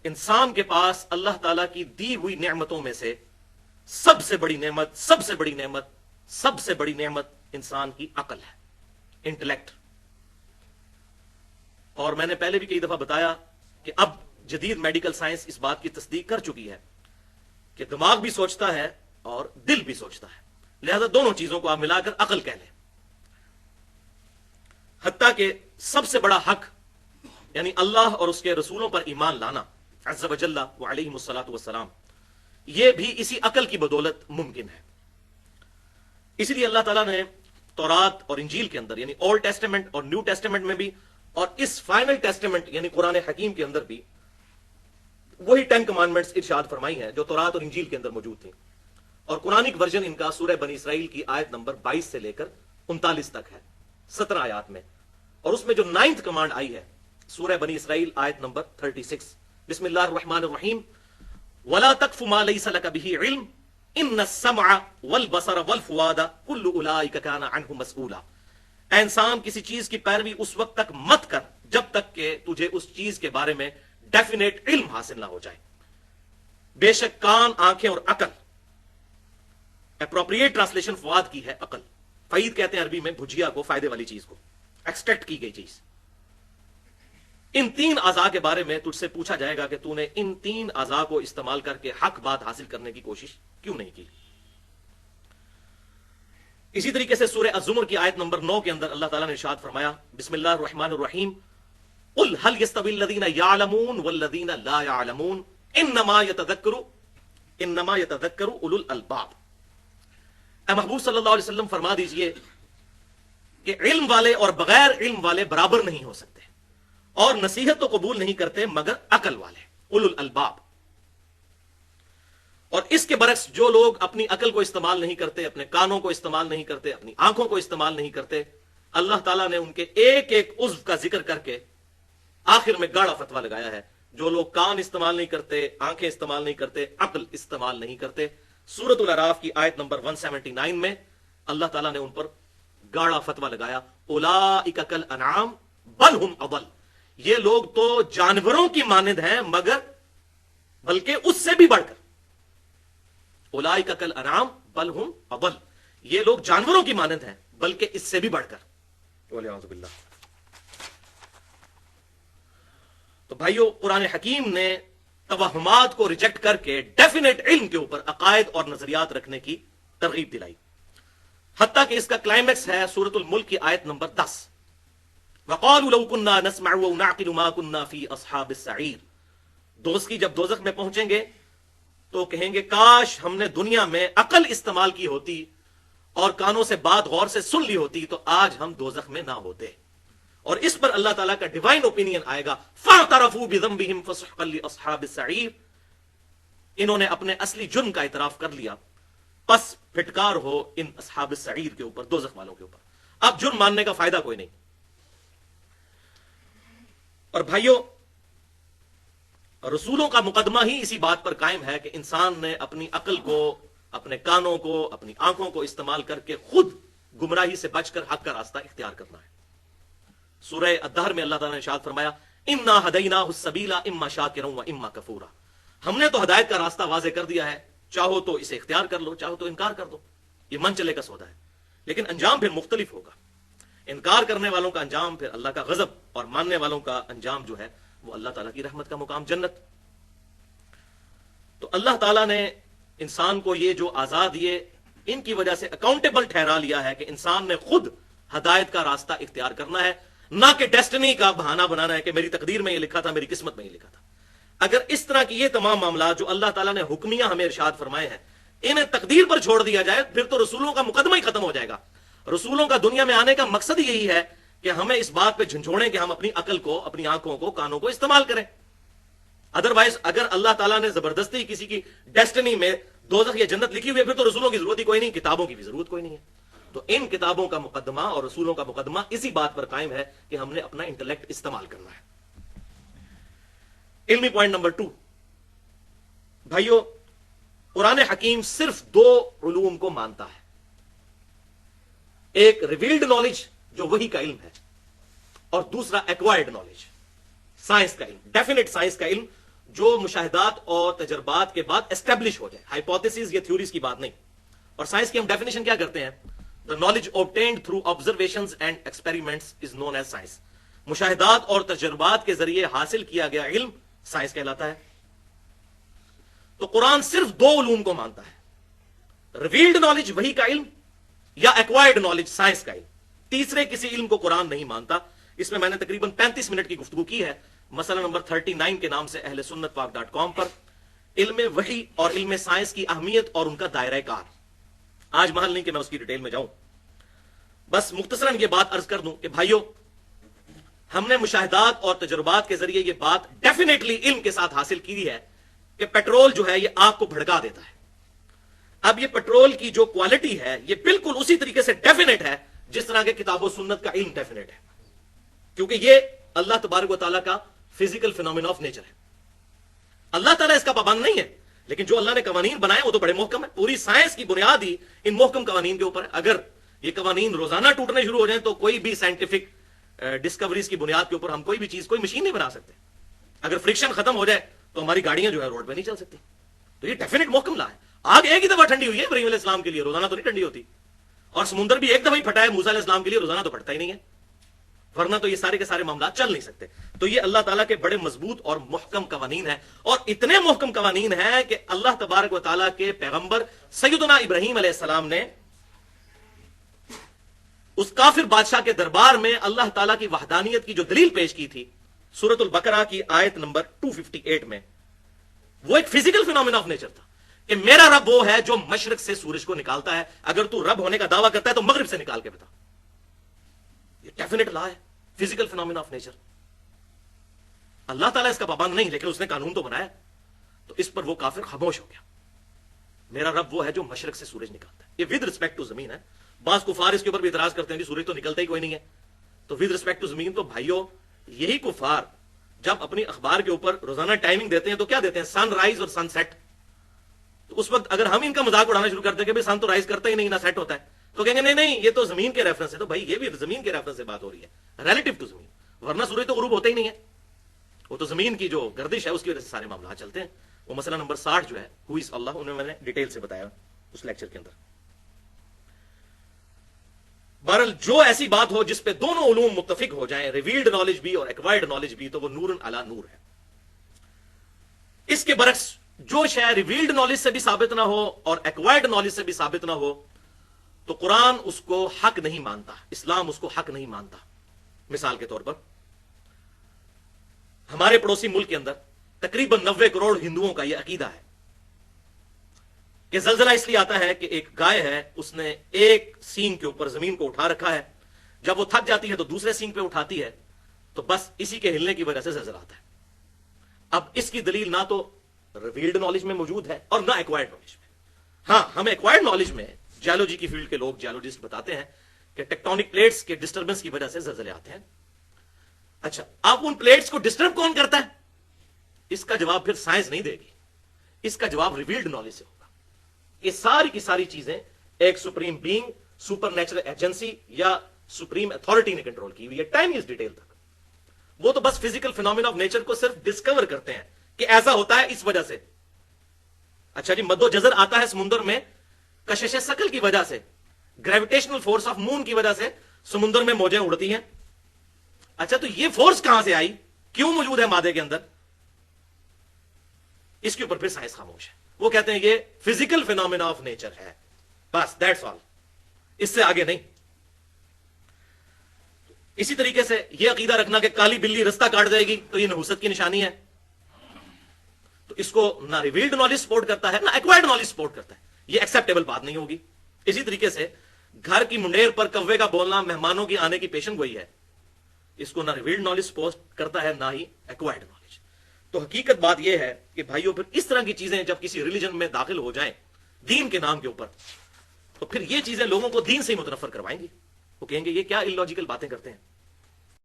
انسان کے پاس اللہ تعالیٰ کی دی ہوئی نعمتوں میں سے سب سے بڑی نعمت سب سے بڑی نعمت انسان کی عقل ہے، انٹلیکٹ. اور میں نے پہلے بھی کئی دفعہ بتایا کہ اب جدید میڈیکل سائنس اس بات کی تصدیق کر چکی ہے کہ دماغ بھی سوچتا ہے اور دل بھی سوچتا ہے، لہذا دونوں چیزوں کو آپ ملا کر عقل کہہ لیں. حتیٰ کہ سب سے بڑا حق یعنی اللہ اور اس کے رسولوں پر ایمان لانا عز و جل و علیہم الصلاۃ والسلام، یہ بھی اسی عقل کی بدولت ممکن ہے. اسی لیے اللہ تعالیٰ نے تورات اور انجیل کے اندر یعنی اولڈ ٹیسٹمنٹ اور نیو ٹیسٹمنٹ میں بھی اور اس فائنل ٹیسٹمنٹ یعنی قرآن حکیم کے اندر بھی وہی 10 کمانڈمنٹس ارشاد فرمائی ہیں جو تورات اور انجیل کے اندر موجود تھیں. اور قرآنک ورژن ان کا سورہ بنی اسرائیل کی آیت نمبر 22 سے لے کر 39 تک ہے، 17 آیات میں. اور اس میں جو 9th کمانڈ آئی ہے سورہ بنی اسرائیل آیت نمبر 36، بسم اللہ الرحمن الرحیم وَلَا تَقْفُ مَا لَيْسَ لَكَ بِهِ عِلْمٌ إِنَّ السَّمْعَ وَالْبَصَرَ وَالْفُؤَادَ كُلُّ أُولَٰئِكَ كَانَ عَنْهُ مسئولا. اے انسان کسی چیز کی پیروی اس وقت تک مت کر جب تک کہ تجھے اس چیز کے بارے میں ڈیفینیٹ علم حاصل نہ ہو جائے. بے شک کان، آنکھیں اور عقل، اپروپریٹ ٹرانسلیشن فواد کی ہے عقل. فعید کہتے ہیں عربی میں بھجیا کو، فائدے والی چیز کو، ایکسٹریکٹ کی گئی چیز. ان 3 اعضاء کے بارے میں تجھ سے پوچھا جائے گا کہ تو نے ان 3 اعضاء کو استعمال کر کے حق بات حاصل کرنے کی کوشش کیوں نہیں کی. اسی طریقے سے سورہ الزمر کی آیت نمبر 9 کے اندر اللہ تعالیٰ نے ارشاد فرمایا بسم اللہ الرحمن الرحیم قل هل يستوي الذين يعلمون والذين لا يعلمون انما يتذكر اولو الالباب. اے محبوب صلی اللہ علیہ وسلم فرما دیجئے کہ علم والے اور بغیر علم والے برابر نہیں ہو سکتے، اور نصیحت تو قبول نہیں کرتے مگر عقل والے، اولو الالباب. اور اس کے برعکس جو لوگ اپنی عقل کو استعمال نہیں کرتے، اپنے کانوں کو استعمال نہیں کرتے، اپنی آنکھوں کو استعمال نہیں کرتے، اللہ تعالیٰ نے ان کے ایک ایک عضو کا ذکر کر کے آخر میں گاڑا فتویٰ لگایا ہے. جو لوگ کان استعمال نہیں کرتے، آنکھیں استعمال نہیں کرتے، عقل استعمال نہیں کرتے، سورۃ الاعراف کی آیت نمبر 179 میں اللہ تعالیٰ نے ان پر گاڑا فتویٰ لگایا اولئک کالانعام بل ہم اضل. یہ لوگ تو جانوروں کی مانند ہیں مگر بلکہ اس سے بھی بڑھ کر، اولئک کالانعام بل ہم اضل، یہ لوگ جانوروں کی مانند ہیں بلکہ اس سے بھی بڑھ کر. والعیاذ باللہ. تو بھائیو، قرآن حکیم نے توہمات کو ریجیکٹ کر کے ڈیفینیٹ علم کے اوپر عقائد اور نظریات رکھنے کی ترغیب دلائی. حتیٰ کہ اس کا کلائمیکس ہے سورۃ الملک کی آیت نمبر 10 وَقَالُوا لَوْ كُنَّا نَسْمَعُ وَنَعْقِلُ مَا كُنَّا فِي أَصْحَابِ السَّعِيرِ. دوزخی جب دوزخ میں پہنچیں گے تو کہیں گے کاش ہم نے دنیا میں عقل استعمال کی ہوتی اور کانوں سے بات غور سے سن لی ہوتی تو آج ہم دوزخ میں نہ ہوتے. اور اس پر اللہ تعالیٰ کا ڈیوائن اوپینین آئے گا فَاعْتَرَفُوا بِذَنبِهِمْ فَسُحْقًا لِأَصْحَابِ السَّعِيرِ. انہوں نے اپنے اصلی جرم کا اعتراف کر لیا، پس پھٹکار ہو ان اصحاب السعیر کے اوپر، دوزخ والوں کے اوپر. اب جرم ماننے کا فائدہ کوئی نہیں. اور بھائیو، رسولوں کا مقدمہ ہی اسی بات پر قائم ہے کہ انسان نے اپنی عقل کو، اپنے کانوں کو، اپنی آنکھوں کو استعمال کر کے خود گمراہی سے بچ کر حق کا راستہ اختیار کرنا ہے. سورہ الدہر میں اللہ تعالیٰ نے ارشاد فرمایا اِنَّا هَدَيْنَاهُ السَّبِيلَ إِمَّا شَاكِرًا وَإِمَّا كَفُورًا. ہم نے تو ہدایت کا راستہ واضح کر دیا ہے، چاہو تو اسے اختیار کر لو، چاہو تو انکار کر دو. یہ من چلے کا سودا ہے، لیکن انجام پھر مختلف ہوگا. انکار کرنے والوں کا انجام پھر اللہ کا غضب، اور ماننے والوں کا انجام جو ہے وہ اللہ تعالیٰ کی رحمت کا مقام جنت. تو اللہ تعالیٰ نے انسان کو یہ جو آزاد دیے ان کی وجہ سے اکاؤنٹیبل ٹھہرا لیا ہے کہ انسان نے خود ہدایت کا راستہ اختیار کرنا ہے، نہ کہ ڈیسٹنی کا بہانہ بنانا ہے کہ میری تقدیر میں یہ لکھا تھا، میری قسمت میں یہ لکھا تھا. اگر اس طرح کی یہ تمام معاملات جو اللہ تعالیٰ نے حکمیہ ہمیں ارشاد فرمائے ہیں انہیں تقدیر پر چھوڑ دیا جائے پھر تو رسولوں کا مقدمہ ہی ختم ہو جائے گا. رسولوں کا دنیا میں آنے کا مقصد ہی یہی ہے کہ ہمیں اس بات پہ جھنجھوڑیں کہ ہم اپنی عقل کو، اپنی آنکھوں کو، کانوں کو استعمال کریں. ادروائز اگر اللہ تعالیٰ نے زبردستی کسی کی ڈیسٹنی میں دوزخ یا جنت لکھی ہوئی ہے پھر تو رسولوں کی ضرورت ہی کوئی نہیں، کتابوں کی بھی ضرورت کوئی نہیں ہے. تو ان کتابوں کا مقدمہ اور رسولوں کا مقدمہ اسی بات پر قائم ہے کہ ہم نے اپنا انٹلیکٹ استعمال کرنا ہے. علمی پوائنٹ نمبر 2 بھائیو، قرآن حکیم صرف 2 علوم کو مانتا ہے. ایک ریویلڈ نالج جو وحی کا علم ہے، اور دوسرا ایکوائرڈ نالج، سائنس کا علم، ڈیفینیٹ سائنس کا علم. جو مشاہدات اور تجربات کے بعد اسٹیبلش ہو جائے. ہائپوتھیسز یا تھیوریز کی بات نہیں. اور سائنس کی ہم ڈیفینیشن کیا کرتے ہیں؟ The knowledge obtained through observations and experiments is known as science. مشاہدات اور تجربات کے ذریعے حاصل کیا گیا علم سائنس کہلاتا ہے. تو قرآن صرف دو علوم کو مانتا ہے: ریویلڈ نالج وحی کا علم یا ایکوائرڈ نالج سائنس کا علم. تیسرے کسی علم کو قرآن نہیں مانتا. اس میں نے تقریباً 35 منٹ کی گفتگو کی ہے. مسئلہ نمبر 39 کے نام سے اہل سنت پاک.com پر علم وحی اور علم سائنس کی اہمیت اور ان کا دائرہ کار. آج محل نہیں کہ میں اس کی ڈیٹیل میں جاؤں. بس مختصراً یہ بات عرض کر دوں کہ بھائیو، ہم نے مشاہدات اور تجربات کے ذریعے یہ بات ڈیفینیٹلی علم کے ساتھ حاصل کی ہے کہ پیٹرول جو ہے یہ آگ کو بھڑکا دیتا ہے. اب یہ پیٹرول کی جو کوالٹی ہے یہ بالکل اسی طریقے سے ڈیفینیٹ ہے جس طرح کے کتاب و سنت کا علم ڈیفینیٹ ہے، کیونکہ یہ اللہ تبارک و تعالیٰ کا فزیکل فینومینا آف نیچر ہے. اللہ تعالیٰ اس کا پابند نہیں ہے، لیکن جو اللہ نے قوانین بنائے وہ تو بڑے محکم ہے. پوری سائنس کی بنیاد ہی ان محکم قوانین کے اوپر ہے. اگر یہ قوانین روزانہ ٹوٹنے شروع ہو جائیں تو کوئی بھی سائنٹیفک ڈسکوریز کی بنیاد کے اوپر ہم کوئی بھی چیز، کوئی مشین نہیں بنا سکتے. اگر فرکشن ختم ہو جائے تو ہماری گاڑیاں جو ہے روڈ پہ نہیں چل سکتی. تو یہ ڈیفینیٹ محکم لا ہے. آگ ایک ہی دفعہ ٹھنڈی ہوئی ہے ابراہیم علیہ السلام کے لیے، روزانہ تو نہیں ٹھنڈی ہوتی. اور سمندر بھی ایک دفعہ ہی پھٹا ہے موسیٰ علیہ السلام کے لیے، روزانہ تو پھٹتا ہی نہیں ہے. ورنہ تو یہ سارے کے سارے معاملات چل نہیں سکتے. تو یہ اللہ تعالیٰ کے بڑے مضبوط اور محکم قوانین ہیں، اور اتنے محکم قوانین ہیں کہ اللہ تبارک و تعالیٰ کے پیغمبر سیدنا ابراہیم علیہ السلام نے اس کافر بادشاہ کے دربار میں اللہ تعالیٰ کی وحدانیت کی جو دلیل پیش کی تھی سورۃ البقرہ کی آیت نمبر 258 میں، وہ ایک فزیکل فینومینا آف نیچر تھا کہ میرا رب وہ ہے جو مشرق سے سورج کو نکالتا ہے. اگر تو رب ہونے کا دعویٰ کرتا ہے تو مغرب سے نکال کے بتا. یہ ڈیفینیٹ لا ہے، فزیکل فینومینا آف نیچر. اللہ تعالیٰ اس کا پابند نہیں، لیکن اس نے قانون تو بنایا. تو اس پر وہ کافر خاموش ہو گیا. میرا رب وہ ہے جو مشرق سے سورج نکالتا ہے. یہ ود رسپیکٹ ٹو زمین ہے. بعض کفار اس کے اوپر بھی اعتراض کرتے ہیں کہ سورج تو نکلتا ہی کوئی نہیں ہے. تو ود رسپیکٹ ٹو زمین، تو بھائیو یہی کفار جب اپنی اخبار کے اوپر روزانہ ٹائمنگ دیتے ہیں تو کیا دیتے ہیں؟ سن رائز اور سن سیٹ. تو اس وقت اگر ہم ان کا مذاق اڑانا شروع کرتے ہیں کہ بھائی سن تو رائز کرتا ہی نہیں نہ سیٹ ہوتا ہے، تو کہیں گے نہیں نہیں یہ تو زمین کے ریفرنس ہے. تو بھائی یہ بھی زمین کے ریفرنس سے بات ہو رہی ہے، ریلیٹو ٹو زمین. ورنہ سورج تو غروب ہوتا ہی نہیں ہے. وہ تو زمین کی جو گردش ہے اس کی وجہ سے سارے معاملات چلتے ہیں. وہ مسئلہ نمبر 60 جو ہے ہو از اللہ، انہیں میں نے ڈیٹیل سے بتایا اس لیکچر کے اندر. بہرحال جو ایسی بات ہو جس پہ دونوں علوم متفق ہو جائیں، ریویلڈ نالج بھی اور ایکوائرڈ نالج بھی، تو وہ نور علی نور ہے. اس کے برعکس جو شے ریویلڈ نالج سے بھی ثابت نہ ہو اور ایکوائرڈ نالج سے بھی ثابت نہ ہو تو قرآن اس کو حق نہیں مانتا، اسلام اس کو حق نہیں مانتا. مثال کے طور پر ہمارے پڑوسی ملک کے اندر تقریباً 90 کروڑ ہندوؤں کا یہ عقیدہ ہے کہ زلزلہ اس لیے آتا ہے کہ ایک گائے ہے، اس نے ایک سینگ کے اوپر زمین کو اٹھا رکھا ہے، جب وہ تھک جاتی ہے تو دوسرے سینگ پہ اٹھاتی ہے، تو بس اسی کے ہلنے کی وجہ سے زلزلہ آتا ہے. اب اس کی دلیل نہ تو ریویلڈ نالج میں موجود ہے اور نہ ایکوائرڈ نالج میں. ہاں ہمیں ایکوائرڈ نالج میں جیولوجی کی فیلڈ کے لوگ جیولوجسٹ بتاتے ہیں کہ ٹیکٹونک پلیٹس کے ڈسٹربنس کی وجہ سے زلزلے آتے ہیں. اچھا اب ان پلیٹس کو ڈسٹرب کون کرتا ہے؟ اس کا جواب پھر سائنس نہیں دے گی، اس کا جواب ریویلڈ نالج سے ہوگا. یہ ساری کی ساری چیزیں ایک supreme being, super natural agency یا سپریم اتھارٹی نے کنٹرول کی ہوئی ہے ٹائم از ڈیٹیل تک. وہ تو بس فزیکل فینومینا آف نیچر کو صرف ڈسکور کرتے ہیں کہ ایسا ہوتا ہے اس وجہ سے. اچھا جی مد و جزر آتا ہے سمندر میں کشش ثقل کی وجہ سے، گریویٹیشنل فورس آف مون کی وجہ سے سمندر میں موجیں اڑتی ہیں. اچھا تو یہ فورس کہاں سے آئی، کیوں موجود ہے مادے کے اندر؟ اس کے اوپر پھر سائنس خاموش ہے. وہ کہتے ہیں یہ فزیکل فینومینا آف نیچر ہے، بس دیٹس آل، اس سے آگے نہیں. اسی طریقے سے یہ عقیدہ رکھنا کہ کالی بلی رستہ کاٹ جائے گی تو یہ نحوست کی نشانی ہے، تو اس کو نہ ریویلڈ نالج سپورٹ کرتا ہے نہ ایکوائرڈ نالج سپورٹ کرتا ہے. یہ ایکسیپٹیبل بات نہیں ہوگی. اسی طریقے سے گھر کی منڈیر پر کوے کا بولنا مہمانوں کی آنے کی پیشن گوئی ہے، اس کو نہ ریویلڈ نالج سپورٹ کرتا ہے نہ ہی ایکوائرڈ نالج. تو حقیقت بات یہ ہے کہ بھائیوں پھر اس طرح کی چیزیں جب کسی ریلیجن میں داخل ہو جائیں دین کے نام کے اوپر، تو پھر یہ چیزیں لوگوں کو دین سے ہی متنفر کروائیں گی. وہ کہیں گے یہ کیا اللاجیکل باتیں کرتے ہیں.